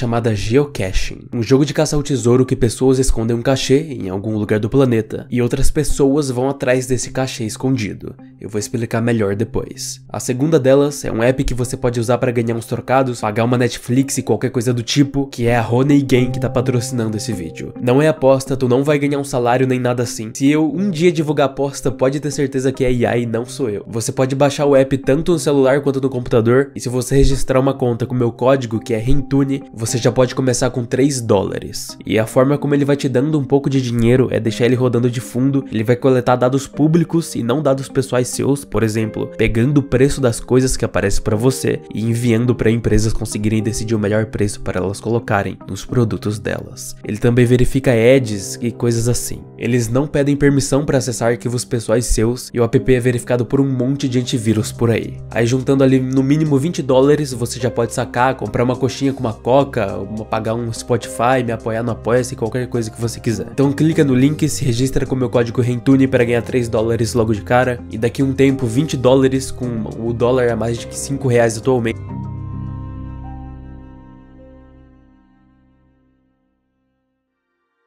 chamada geocaching, um jogo de caça ao tesouro que pessoas escondem um cachê em algum lugar do planeta e outras pessoas vão atrás desse cachê escondido. Eu vou explicar melhor depois. A segunda delas é um app que você pode usar para ganhar uns trocados, pagar uma Netflix e qualquer coisa do tipo, que é a Honey Game que tá patrocinando esse vídeo. Não é aposta, tu não vai ganhar um salário nem nada assim. Se eu um dia divulgar aposta, pode ter certeza que é IA e não sou eu. Você pode baixar o app tanto no celular quanto no computador, e se você registrar uma conta com o meu código, que é Rentune, você já pode começar com $3. E a forma como ele vai te dando um pouco de dinheiro é deixar ele rodando de fundo. Ele vai coletar dados públicos e não dados pessoais seus, por exemplo, pegando o preço das coisas que aparecem para você e enviando para empresas conseguirem decidir o melhor preço para elas colocarem nos produtos delas. Ele também verifica ads e coisas assim. Eles não pedem permissão para acessar arquivos pessoais seus e o app é verificado por um monte de antivírus por aí. Aí juntando ali no mínimo $20, você já pode sacar, comprar uma coxinha com uma coca, pagar um Spotify, me apoiar no Apoia-se, qualquer coisa que você quiser. Então clica no link, se registra com o meu código Rentune para ganhar $3 logo de cara, e daqui a um tempo $20 com o dólar a mais de R$5 atualmente.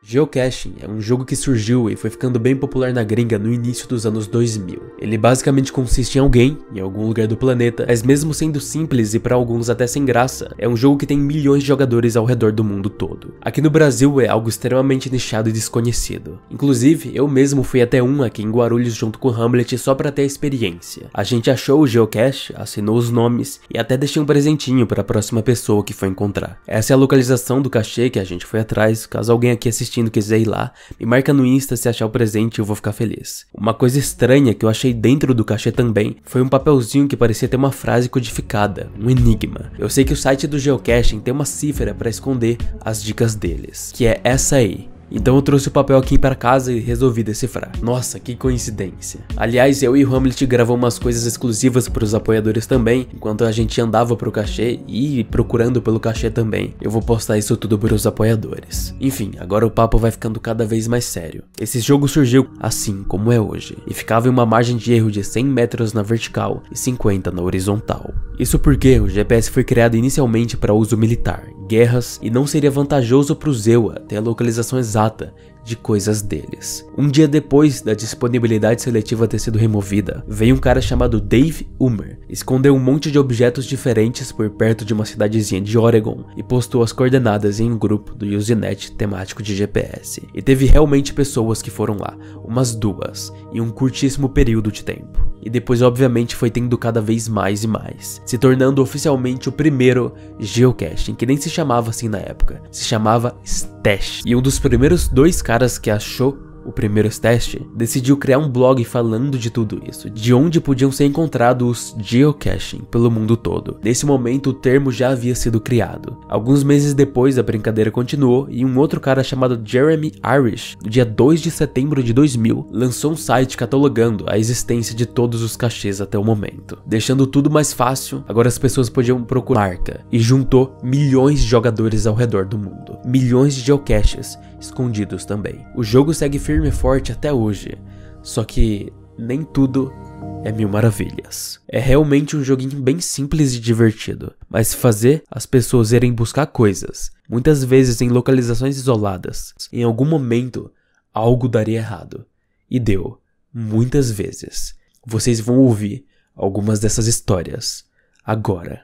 Geocaching é um jogo que surgiu e foi ficando bem popular na gringa no início dos anos 2000. Ele basicamente consiste em alguém, em algum lugar do planeta, mas mesmo sendo simples e para alguns até sem graça, é um jogo que tem milhões de jogadores ao redor do mundo todo. Aqui no Brasil é algo extremamente nichado e desconhecido. Inclusive, eu mesmo fui até um aqui em Guarulhos junto com o Hamlet só para ter a experiência. A gente achou o geocache, assinou os nomes e até deixei um presentinho para a próxima pessoa que for encontrar. Essa é a localização do cachê que a gente foi atrás. Caso alguém aqui assistindo quiser ir lá, me marca no Insta se achar o presente, eu vou ficar feliz. Uma coisa estranha que eu achei dentro do cachê também foi um papelzinho que parecia ter uma frase codificada, um enigma. Eu sei que o site do geocaching tem uma cifra para esconder as dicas deles, que é essa aí. Então eu trouxe o papel aqui para casa e resolvi decifrar. Nossa, que coincidência. Aliás, eu e o Hamlet gravamos umas coisas exclusivas para os apoiadores também, enquanto a gente andava pro cachê e procurando pelo cachê também. Eu vou postar isso tudo para os apoiadores. Enfim, agora o papo vai ficando cada vez mais sério. Esse jogo surgiu assim como é hoje, e ficava em uma margem de erro de 100 metros na vertical e 50 na horizontal. Isso porque o GPS foi criado inicialmente para uso militar, guerras, e não seria vantajoso para o Zewa ter a localização exata de coisas deles. Um dia depois da disponibilidade seletiva ter sido removida, veio um cara chamado Dave Umer, escondeu um monte de objetos diferentes por perto de uma cidadezinha de Oregon e postou as coordenadas em um grupo do Usenet temático de GPS. E teve realmente pessoas que foram lá, umas 2, em um curtíssimo período de tempo. E depois obviamente foi tendo cada vez mais e mais, se tornando oficialmente o primeiro geocaching, que nem se chamava assim na época, se chamava Stash. E um dos primeiros 2 caras que achou o primeiro Stash decidiu criar um blog falando de tudo isso, de onde podiam ser encontrados os geocaching pelo mundo todo. Nesse momento o termo já havia sido criado. Alguns meses depois a brincadeira continuou e um outro cara chamado Jeremy Irish, no dia 2 de setembro de 2000, lançou um site catalogando a existência de todos os cachês até o momento. Deixando tudo mais fácil, agora as pessoas podiam procurar marca, e juntou milhões de jogadores ao redor do mundo. Milhões de geocaches escondidos também. O jogo segue firme e forte até hoje, só que nem tudo é mil maravilhas. É realmente um joguinho bem simples e divertido, mas se fazer as pessoas irem buscar coisas, muitas vezes em localizações isoladas, em algum momento algo daria errado. E deu, muitas vezes. Vocês vão ouvir algumas dessas histórias agora.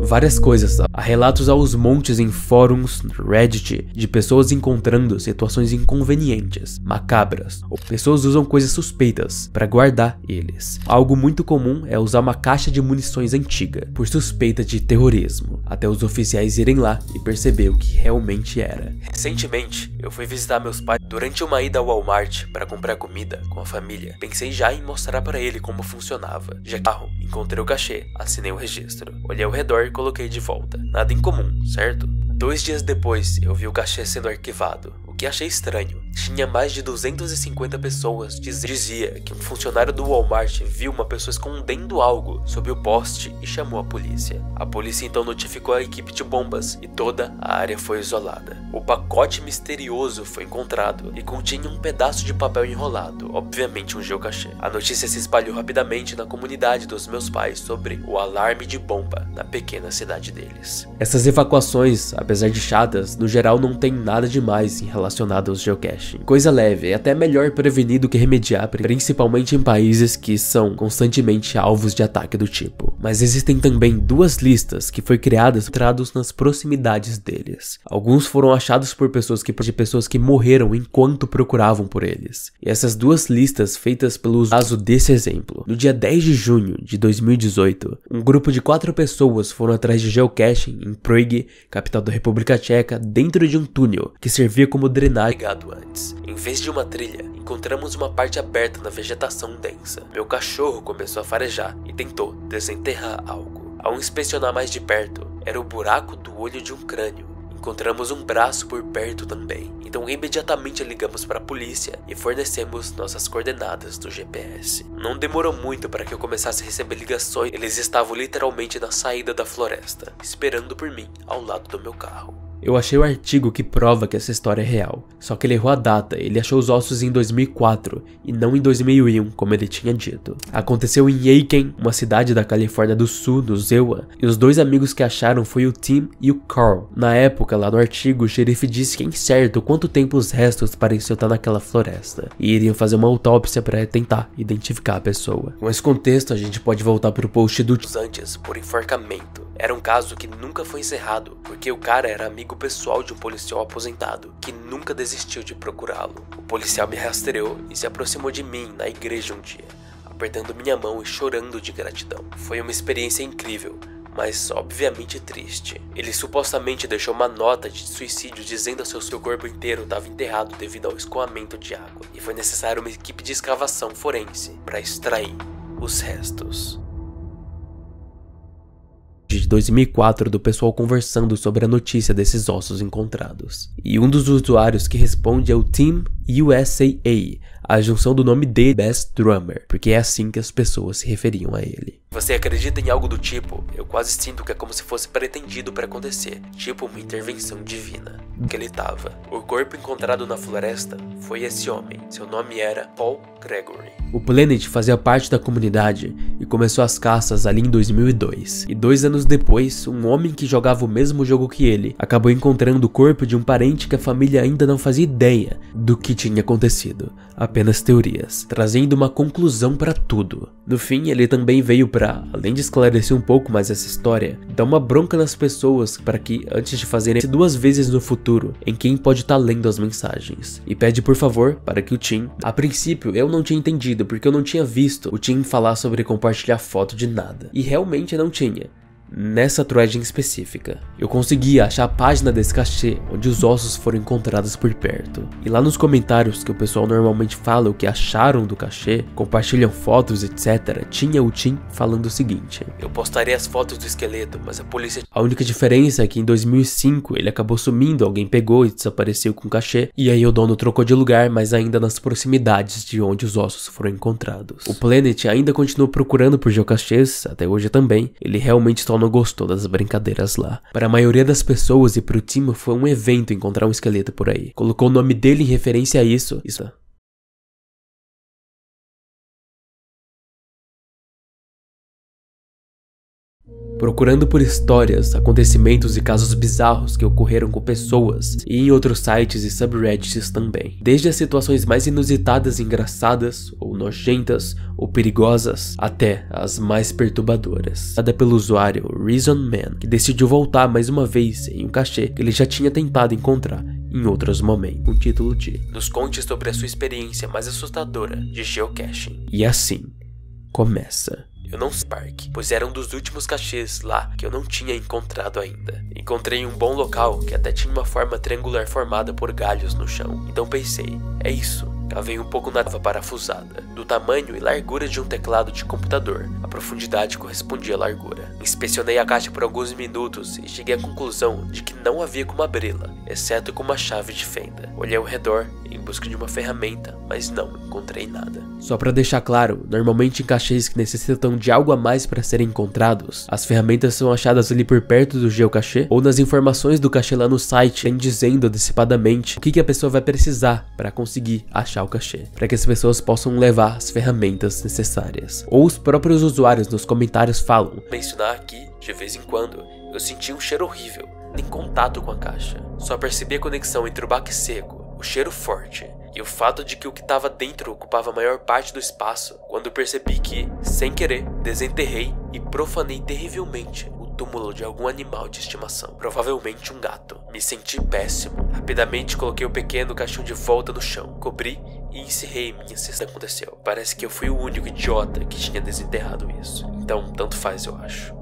Várias coisas, há relatos aos montes em fóruns, no Reddit, de pessoas encontrando situações inconvenientes, macabras, ou pessoas usam coisas suspeitas para guardar eles. Algo muito comum é usar uma caixa de munições antiga, por suspeita de terrorismo, até os oficiais irem lá e perceber o que realmente era. Recentemente, eu fui visitar meus pais durante uma ida ao Walmart para comprar comida com a família. Pensei já em mostrar para ele como funcionava. Já carro, encontrei o cachê, assinei o registro, olhei ao redor e coloquei de volta. Nada incomum, certo? 2 dias depois, eu vi o cachê sendo arquivado, o que achei estranho. tinha mais de 250 pessoas. Dizia que um funcionário do Walmart viu uma pessoa escondendo algo sob o poste e chamou a polícia. A polícia então notificou a equipe de bombas e toda a área foi isolada. O pacote misterioso foi encontrado e continha um pedaço de papel enrolado, obviamente um geocache. A notícia se espalhou rapidamente na comunidade dos meus pais sobre o alarme de bomba na pequena cidade deles. Essas evacuações, apesar de chatas, no geral não tem nada demais relacionado aos geocaching. Coisa leve, é até melhor prevenir do que remediar, principalmente em países que são constantemente alvos de ataque do tipo. Mas existem também duas listas que foi criadas nas proximidades deles. Alguns foram achados por pessoas que morreram enquanto procuravam por eles. E essas duas listas feitas pelo caso desse exemplo. No dia 10 de junho de 2018, um grupo de 4 pessoas foram atrás de geocaching em Prague, capital da República Tcheca, dentro de um túnel que servia como drenagem antes. Em vez de uma trilha, encontramos uma parte aberta na vegetação densa. Meu cachorro começou a farejar e tentou desenterrar algo. Ao inspecionar mais de perto, era o buraco do olho de um crânio. Encontramos um braço por perto também, então imediatamente ligamos para a polícia e fornecemos nossas coordenadas do GPS. Não demorou muito para que eu começasse a receber ligações, eles estavam literalmente na saída da floresta, esperando por mim ao lado do meu carro. Eu achei o artigo que prova que essa história é real, só que ele errou a data, ele achou os ossos em 2004 e não em 2001, como ele tinha dito. Aconteceu em Aiken, uma cidade da Califórnia do Sul, no Zewa, e os dois amigos que acharam foi o Tim e o Carl. Na época, lá no artigo, o xerife disse que é incerto quanto tempo os restos pareciam estar naquela floresta, e iriam fazer uma autópsia para tentar identificar a pessoa. Com esse contexto, a gente pode voltar pro post do antes, por enforcamento. Era um caso que nunca foi encerrado, porque o cara era amigo pessoal de um policial aposentado, que nunca desistiu de procurá-lo. O policial me rastreou e se aproximou de mim na igreja um dia, apertando minha mão e chorando de gratidão. Foi uma experiência incrível, mas obviamente triste. Ele supostamente deixou uma nota de suicídio dizendo que seu corpo inteiro estava enterrado devido ao escoamento de água, e foi necessário uma equipe de escavação forense para extrair os restos. De 2004 do pessoal conversando sobre a notícia desses ossos encontrados. E um dos usuários que responde é o Team USAA, a junção do nome dele, Best Drummer, porque é assim que as pessoas se referiam a ele. Você acredita em algo do tipo? Eu quase sinto que é como se fosse pretendido para acontecer, tipo uma intervenção divina. Que ele tava. O corpo encontrado na floresta foi esse homem. Seu nome era Paul Gregory. O Planet fazia parte da comunidade e começou as caças ali em 2002. E 2 anos depois, um homem que jogava o mesmo jogo que ele acabou encontrando o corpo de um parente que a família ainda não fazia ideia do que tinha acontecido. Apenas teorias, trazendo uma conclusão para tudo. No fim, ele também veio para, além de esclarecer um pouco mais essa história, dar uma bronca nas pessoas para que, antes de fazerem 2 vezes no futuro, em quem pode estar lendo as mensagens. E pede por favor para que o Tim... A princípio, eu não tinha entendido, porque eu não tinha visto o Tim falar sobre compartilhar foto de nada. E realmente não tinha. Nessa thread em específica, eu consegui achar a página desse cachê onde os ossos foram encontrados por perto. E lá nos comentários que o pessoal normalmente fala o que acharam do cachê, compartilham fotos, etc, tinha o Tim falando o seguinte: eu postarei as fotos do esqueleto, mas a polícia... A única diferença é que em 2005 ele acabou sumindo, alguém pegou e desapareceu com o cachê, e aí o dono trocou de lugar, mas ainda nas proximidades de onde os ossos foram encontrados. O Planet ainda continuou procurando por geocachês, até hoje também. Ele realmente só não gostou das brincadeiras lá. Para a maioria das pessoas e pro Tim foi um evento encontrar um esqueleto por aí. Colocou o nome dele em referência a isso. Procurando por histórias, acontecimentos e casos bizarros que ocorreram com pessoas, e em outros sites e subreddits também. Desde as situações mais inusitadas e engraçadas, ou nojentas, ou perigosas, até as mais perturbadoras. Dada pelo usuário Reason Man, que decidiu voltar mais uma vez em um cachê que ele já tinha tentado encontrar em outros momentos, com o título de "Nos conte sobre a sua experiência mais assustadora de geocaching". E assim começa. Eu não sei parque, pois era um dos últimos cachês lá que eu não tinha encontrado ainda. Encontrei um bom local que até tinha uma forma triangular formada por galhos no chão. Então pensei, é isso, Cavei um pouco na trava parafusada, do tamanho e largura de um teclado de computador. A profundidade correspondia à largura. Inspecionei a caixa por alguns minutos e cheguei à conclusão de que não havia como abri-la, exceto com uma chave de fenda. Olhei ao redor em busca de uma ferramenta, mas não encontrei nada. Só para deixar claro, normalmente em cachês que necessitam de algo a mais para serem encontrados, as ferramentas são achadas ali por perto do geocache ou nas informações do cachê lá no site, dizendo antecipadamente o que a pessoa vai precisar para conseguir achar o cachê, para que as pessoas possam levar as ferramentas necessárias. Ou os próprios usuários nos comentários falam: mencionar aqui, de vez em quando, eu senti um cheiro horrível, nem contato com a caixa. Só percebi a conexão entre o baque seco, o cheiro forte e o fato de que o que estava dentro ocupava a maior parte do espaço, quando percebi que, sem querer, desenterrei e profanei terrivelmente o túmulo de algum animal de estimação, provavelmente um gato. Me senti péssimo. Rapidamente coloquei o pequeno caixão de volta no chão, cobri e encerrei minha cesta. Aconteceu. Parece que eu fui o único idiota que tinha desenterrado isso. Então, tanto faz, eu acho.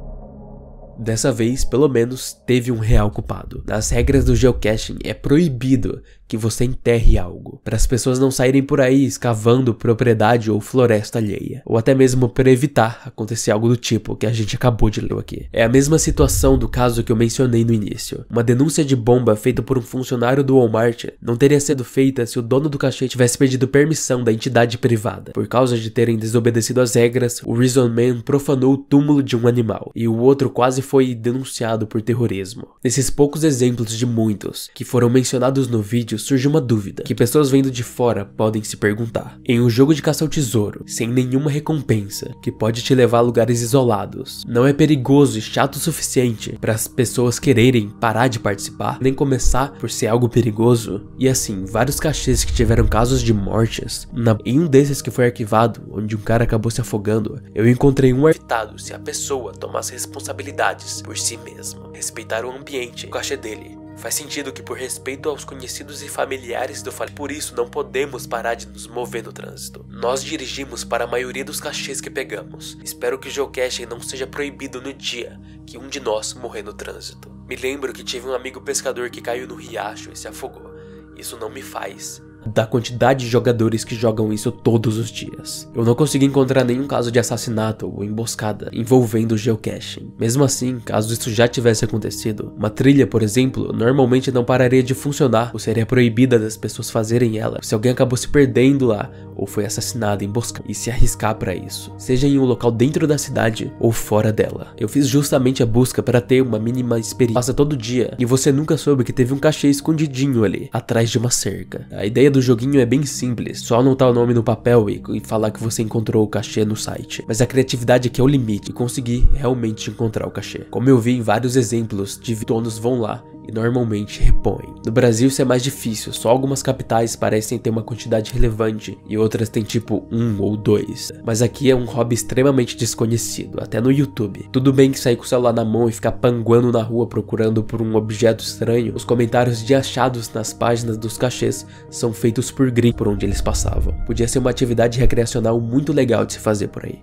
Dessa vez, pelo menos, teve um real culpado. Nas regras do geocaching, é proibido que você enterre algo, para as pessoas não saírem por aí escavando propriedade ou floresta alheia, ou até mesmo para evitar acontecer algo do tipo que a gente acabou de ler aqui. É a mesma situação do caso que eu mencionei no início. Uma denúncia de bomba feita por um funcionário do Walmart não teria sido feita se o dono do cachê tivesse pedido permissão da entidade privada. Por causa de terem desobedecido às regras, o Reason Man profanou o túmulo de um animal, e o outro quase foi denunciado por terrorismo. Nesses poucos exemplos de muitos que foram mencionados no vídeo, surge uma dúvida que pessoas vendo de fora podem se perguntar. Em um jogo de caça ao tesouro, sem nenhuma recompensa, que pode te levar a lugares isolados, não é perigoso e chato o suficiente para as pessoas quererem parar de participar, nem começar por ser algo perigoso? E assim, vários cachês que tiveram casos de mortes, em um desses que foi arquivado, onde um cara acabou se afogando, eu encontrei um arquivado se a pessoa tomasse responsabilidades por si mesma, respeitar o ambiente, o cachê dele. Faz sentido que, por respeito aos conhecidos e familiares do falecido, por isso não podemos parar de nos mover no trânsito. Nós dirigimos para a maioria dos cachês que pegamos. Espero que o geocaching não seja proibido no dia que um de nós morrer no trânsito. Me lembro que tive um amigo pescador que caiu no riacho e se afogou. Isso não me faz da quantidade de jogadores que jogam isso todos os dias. Eu não consegui encontrar nenhum caso de assassinato ou emboscada envolvendo geocaching. Mesmo assim, caso isso já tivesse acontecido, uma trilha, por exemplo, normalmente não pararia de funcionar ou seria proibida das pessoas fazerem ela se alguém acabou se perdendo lá ou foi assassinado, emboscado, e se arriscar para isso, seja em um local dentro da cidade ou fora dela. Eu fiz justamente a busca para ter uma mínima experiência. Passa todo dia e você nunca soube que teve um cachê escondidinho ali, atrás de uma cerca. A ideia do joguinho é bem simples, só anotar o nome no papel e falar que você encontrou o cachê no site. Mas a criatividade aqui é o limite e conseguir realmente encontrar o cachê. Como eu vi em vários exemplos de donos vão lá e normalmente repõem. No Brasil isso é mais difícil, só algumas capitais parecem ter uma quantidade relevante e outras tem tipo 1 ou 2. Mas aqui é um hobby extremamente desconhecido, até no YouTube. Tudo bem que sair com o celular na mão e ficar panguando na rua procurando por um objeto estranho, os comentários de achados nas páginas dos cachês são feitos por gringos por onde eles passavam. Podia ser uma atividade recreacional muito legal de se fazer por aí.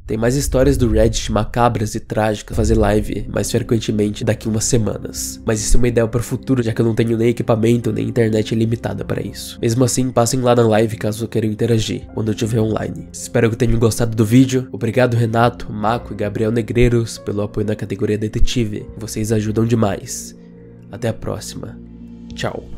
Tem mais histórias do Reddit macabras e trágicas, fazer live mais frequentemente daqui umas semanas. Mas isso é uma ideia para o futuro, já que eu não tenho nem equipamento nem internet ilimitada para isso. Mesmo assim, passem lá na live caso queiram interagir, quando eu estiver online. Espero que tenham gostado do vídeo. Obrigado Renato, Mako e Gabriel Negreiros pelo apoio na categoria Detetive. Vocês ajudam demais. Até a próxima. Tchau.